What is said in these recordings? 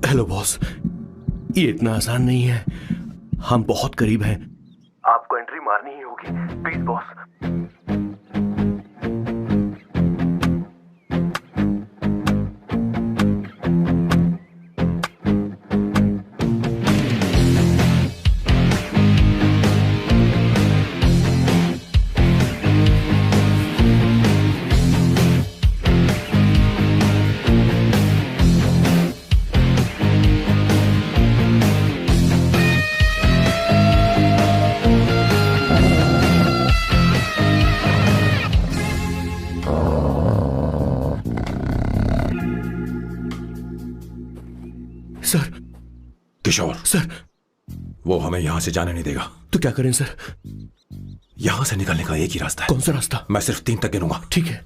Hello boss, ये इतना आसान नहीं है। हम बहुत करीब हैं। आपको एंट्री मारनी ही होगी, please boss. Sir. Kishore sir, वो हमें यहां से जाने नहीं देगा। तो क्या करें सर? यहां से निकलने का एक ही रास्ता है। कौन सा रास्ता? मैं सिर्फ 3 तक गिनूंगा। ठीक है।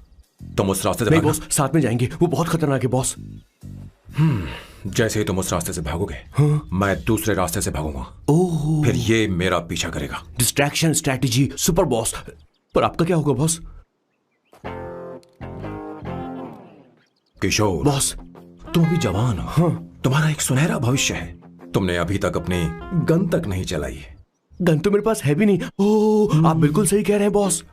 तुम उस रास्ते से नहीं भागना। बॉस, साथ में जाएंगे, वो बहुत खतरनाक है बॉस। जैसे ही तुम उस रास्ते से भागोगे, मैं दूसरे रास्ते से भागूंगा। ओह, फिर ये मेरा पीछा करेगा। Distraction strategy super boss. पर आपका क्या होगा बॉस? किशोर बॉस, तुम अभी जवान हो। तुम्हारा एक सुनहरा भविष्य है। तुमने अभी तक अपनी गन तक नहीं चलाई है। गन तो मेरे पास है भी नहीं। ओह, आप बिल्कुल सही कह रहे हैं बॉस।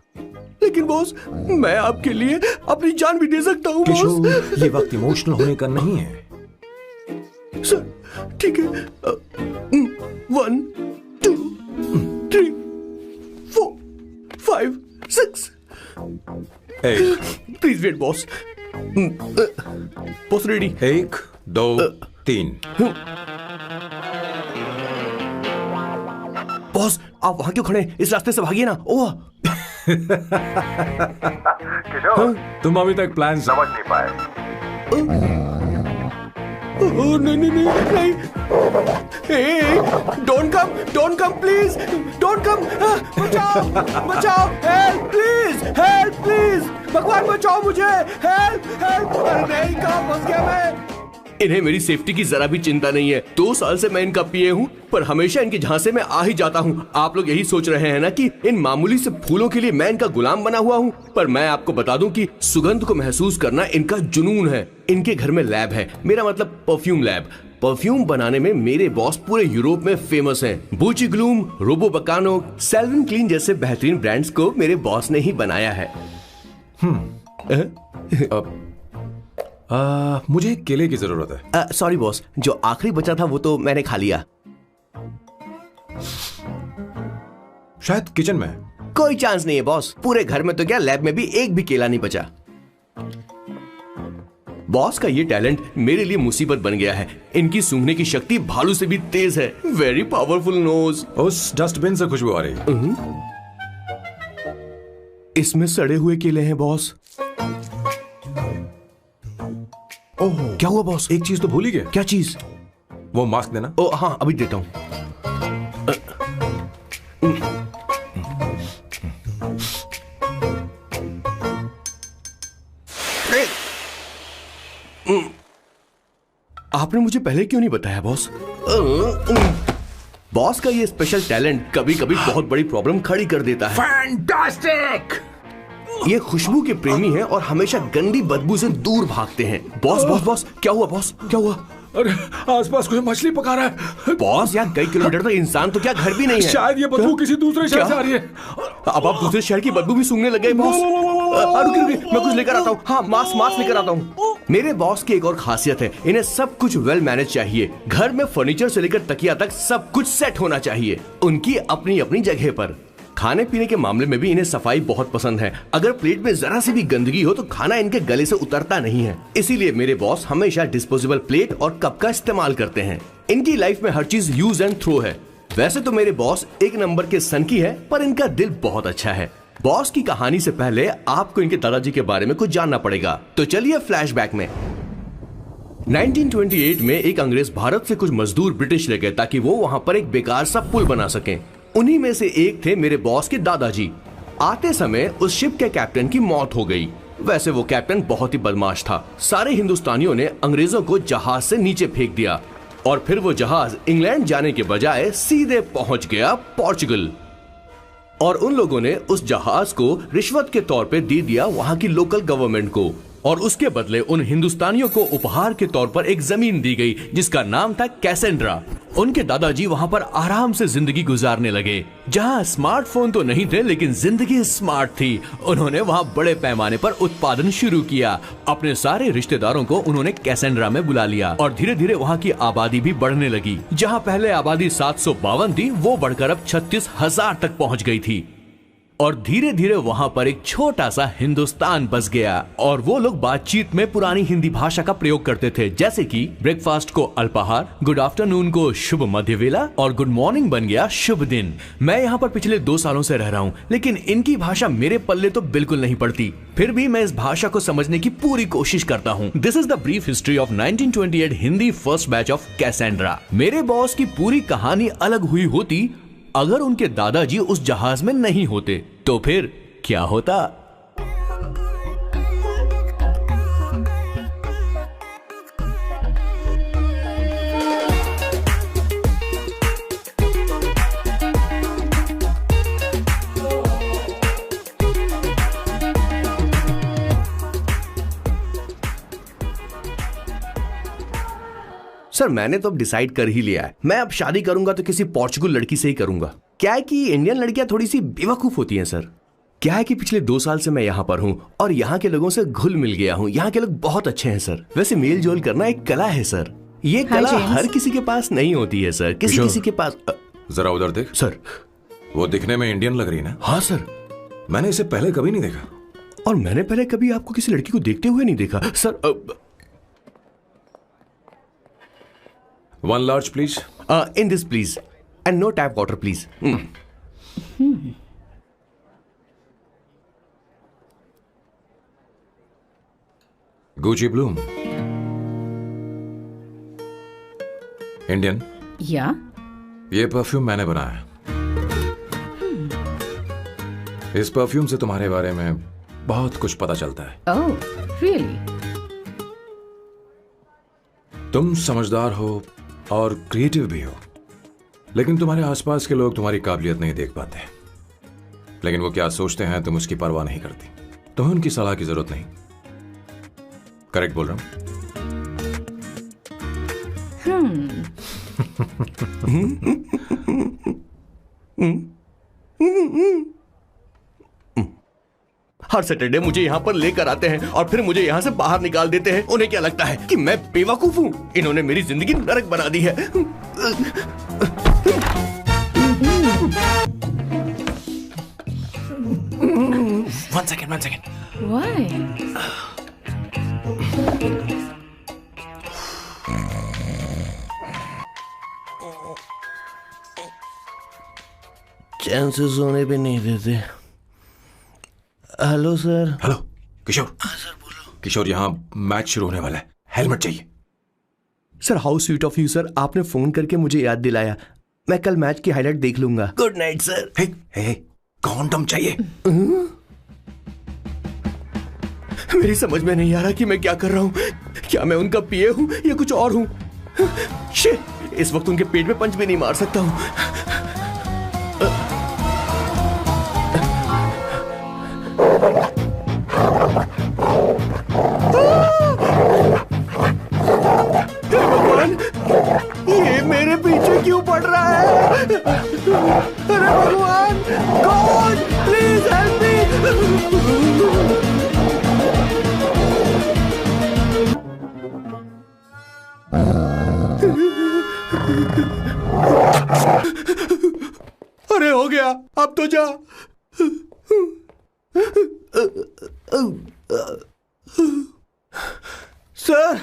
लेकिन बॉस, मैं आपके लिए अपनी जान भी दे सकता हूँ बॉस। किशोर, ये वक्त इमोशनल होने का नहीं है। सर, ठीक है। 1 2 3 4 5 6। Please wait boss. Boss ready? 1 2 3। Boss, आप वहां क्यों खड़े हैं? इस रास्ते से भागिए ना। ओह किशोर, तुम अभी तक प्लान समझ नहीं पाए। नहीं नहीं नहीं नहीं। Don't come please, don't come. बचाओ बचाओ, हेल्प प्लीज, हेल्प प्लीज, भगवान बचाओ मुझे, हेल्प हेल्प। अरे नहीं, कहाँ फंस गया मैं? इन्हें मेरी सेफ्टी की जरा भी चिंता नहीं है। 2 साल से मैं इनका पिए हूँ, पर हमेशा इनके झांसे में आ ही जाता हूँ। आप लोग यही सोच रहे हैं ना कि इन मामूली से फूलों के लिए मैं इनका गुलाम बना हुआ हूँ, पर मैं आपको बता दूं कि सुगंध को महसूस करना इनका जुनून है। इनके घर में लैब है, मेरा मतलब परफ्यूम लैब। परफ्यूम बनाने में मेरे बॉस पूरे यूरोप में फेमस हैं। बूची ग्लूम, रोबो बकानो, सेल्विन क्लीन जैसे बेहतरीन ब्रांड्स को मेरे बॉस ने ही बनाया है। मुझे केले की जरूरत है। सॉरी बॉस, जो आखिरी बचा था वो तो मैंने खा लिया। शायद किचन में। कोई चांस नहीं है बॉस। पूरे घर में तो क्या, लैब में भी एक भी केला नहीं बचा। बॉस का ये टैलेंट मेरे लिए मुसीबत बन गया है। इनकी सूंघने की शक्ति भालू से भी तेज है। Very powerful nose. उस डस्टबिन से खुशबू आ रही है। इसमें सड़े हुए केले हैं बॉस। ओह, क्या हुआ बॉस? एक चीज तो भूल ही गए। क्या चीज? वो मास्क देना। ओ हाँ, अभी देता हूं। आपने मुझे पहले क्यों नहीं बताया बॉस? बॉस का ये स्पेशल टैलेंट कभी कभी बहुत बड़ी प्रॉब्लम खड़ी कर देता है। फैंटास्टिक! ये खुशबू के प्रेमी हैं और हमेशा गंदी बदबू से दूर भागते हैं। बॉस बॉस बॉस, क्या हुआ बॉस? क्या हुआ? अरे आसपास कोई मछली पका रहा है। बॉस, यार कई किलोमीटर तक इंसान तो क्या घर भी नहीं है। शायद ये बदबू किसी दूसरे शहर से आ रही है। अब आप दूसरे शहर की बदबू भी सूंघने लगे बॉस। रुकिए, मैं कुछ लेकर आता हूँ। हाँ, मास्क लेकर आता हूँ। मेरे बॉस की एक और खासियत है, इन्हें सब कुछ वेल मैनेज चाहिए। घर में फर्नीचर से लेकर तकिया तक सब कुछ सेट होना चाहिए, उनकी अपनी अपनी जगह पर। खाने पीने के मामले में भी इन्हें सफाई बहुत पसंद है। अगर प्लेट में जरा सी भी गंदगी हो तो खाना इनके गले से उतरता नहीं है। इसीलिए मेरे बॉस हमेशा डिस्पोजेबल प्लेट और कप का इस्तेमाल करते हैं। इनकी लाइफ में हर चीज यूज एंड थ्रो है। वैसे तो मेरे बॉस एक नंबर के सनकी है, पर इनका दिल बहुत अच्छा है। बॉस की कहानी से पहले आपको इनके दादाजी के बारे में कुछ जानना पड़ेगा। तो चलिए फ्लैशबैक में। 1928 में एक अंग्रेज भारत से कुछ मजदूर ब्रिटिश ले गए ताकि वो वहां पर एक बेकार सा पुल बना सकें। उन्हीं में से एक थे मेरे बॉस के दादाजी। आते समय उस शिप के कैप्टन की मौत हो गई। वैसे वो कैप्टन बहुत ही बदमाश था। सारे हिंदुस्तानियों ने अंग्रेजों को जहाज से नीचे फेंक दिया और फिर वो जहाज इंग्लैंड जाने के बजाय सीधे पहुंच गया पोर्चुगल। और उन लोगों ने उस जहाज को रिश्वत के तौर पे दे दिया वहां की लोकल गवर्नमेंट को। और उसके बदले उन हिंदुस्तानियों को उपहार के तौर पर एक जमीन दी गई जिसका नाम था कैसेंड्रा। उनके दादाजी वहां पर आराम से जिंदगी गुजारने लगे, जहां स्मार्टफोन तो नहीं थे लेकिन जिंदगी स्मार्ट थी। उन्होंने वहां बड़े पैमाने पर उत्पादन शुरू किया। अपने सारे रिश्तेदारों को उन्होंने कैसेंड्रा में बुला लिया और धीरे धीरे वहां की आबादी भी बढ़ने लगी। जहां पहले आबादी 752 थी, वो बढ़कर अब 36,000 तक पहुंच गई थी। और धीरे धीरे वहां पर एक छोटा सा हिंदुस्तान बस गया और वो लोग बातचीत में पुरानी हिंदी भाषा का प्रयोग करते थे, जैसे कि ब्रेकफास्ट को अल्पाहार, गुड आफ्टरनून को शुभ मध्य वेला और गुड मॉर्निंग बन गया शुभ दिन। मैं यहाँ पर पिछले 2 सालों से रह रहा हूँ, लेकिन इनकी भाषा मेरे पल्ले तो बिल्कुल नहीं पड़ती। फिर भी मैं इस भाषा को समझने की पूरी कोशिश करता हूँ। This is the brief history of 1928 Hindi first batch of Cassandra. मेरे बॉस की पूरी कहानी अलग हुई होती अगर उनके दादाजी उस जहाज में नहीं होते, तो फिर क्या होता। सर मैंने तो अब डिसाइड कर ही लिया है, मैं अब शादी करूंगा तो किसी पोर्चुगल लड़की से ही करूंगा। क्या है कि इंडियन लड़कियां थोड़ी सी बेवकूफ होती हैं सर। क्या है कि पिछले 2 साल से मैं यहाँ पर हूँ और यहाँ के लोगों से घुल मिल गया हूँ। यहाँ के लोग बहुत अच्छे हैं सर। वैसे मेल जोल करना एक कला है सर। ये कला हर किसी के पास नहीं होती है सर, किसी के पास। जरा उधर देख। सर वो दिखने में इंडियन लग रही है ना? हाँ सर। मैंने इसे पहले कभी नहीं देखा। और मैंने पहले कभी आपको किसी लड़की को देखते हुए नहीं देखा sir. 1 large please. In this please, and no tap water please. Gucci Bloom. Indian? या? ये परफ्यूम मैंने बनाया। इस परफ्यूम से तुम्हारे बारे में बहुत कुछ पता चलता है। ओह, रियली? तुम समझदार हो और क्रिएटिव भी हो, लेकिन तुम्हारे आसपास के लोग तुम्हारी काबिलियत नहीं देख पाते। लेकिन वो क्या सोचते हैं तुम उसकी परवाह नहीं करती। तुम्हें उनकी सलाह की जरूरत नहीं। करेक्ट बोल रहा हूं? हर सैटरडे मुझे यहाँ पर लेकर आते हैं और फिर मुझे यहाँ से बाहर निकाल देते हैं। उन्हें क्या लगता है कि मैं बेवकूफ हूँ? इन्होंने मेरी जिंदगी नरक बना दी है। One second. Why? चैन से सोने भी नहीं देते। Hello sir. हेलो किशोर। हाँ सर बोलो। किशोर, यहाँ मैच शुरू होने वाला है, हेलमेट चाहिए। Sir how sweet of you sir, आपने फोन करके मुझे याद दिलाया। मैं कल मैच की हाईलाइट देख लूंगा। Good night sir. Hey, condom चाहिए। मेरी समझ में नहीं आ रहा कि मैं क्या कर रहा हूँ। क्या मैं उनका पीए हूँ या कुछ और हूँ? शिट, इस वक्त उनके पेट में पंच भी नहीं मार सकता हूँ। भगवान, ये मेरे पीछे क्यों पड़ रहा है? अरे भगवान, गॉड प्लीज हेल्प मी। अरे हो गया, अब तो जा। Sir,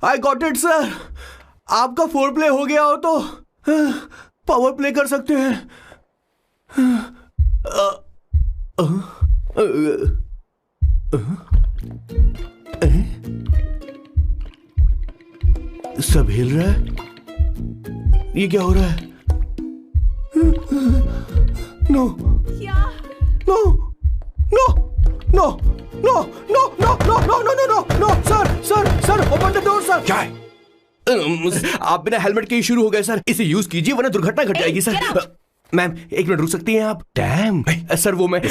I got it sir. आपका फोर प्ले हो गया हो तो पावर प्ले कर सकते हैं। सब हिल रहा है। ये क्या हो रहा है? No no no no no no no no no no no no sir open the door sir. क्या है? आप बिना हेलमेट के ही शुरू हो गए सर। इसे यूज कीजिए वरना दुर्घटना घट जाएगी सर। मैम 1 मिनट रुक सकती हैं आप? डैम सर, वो मैं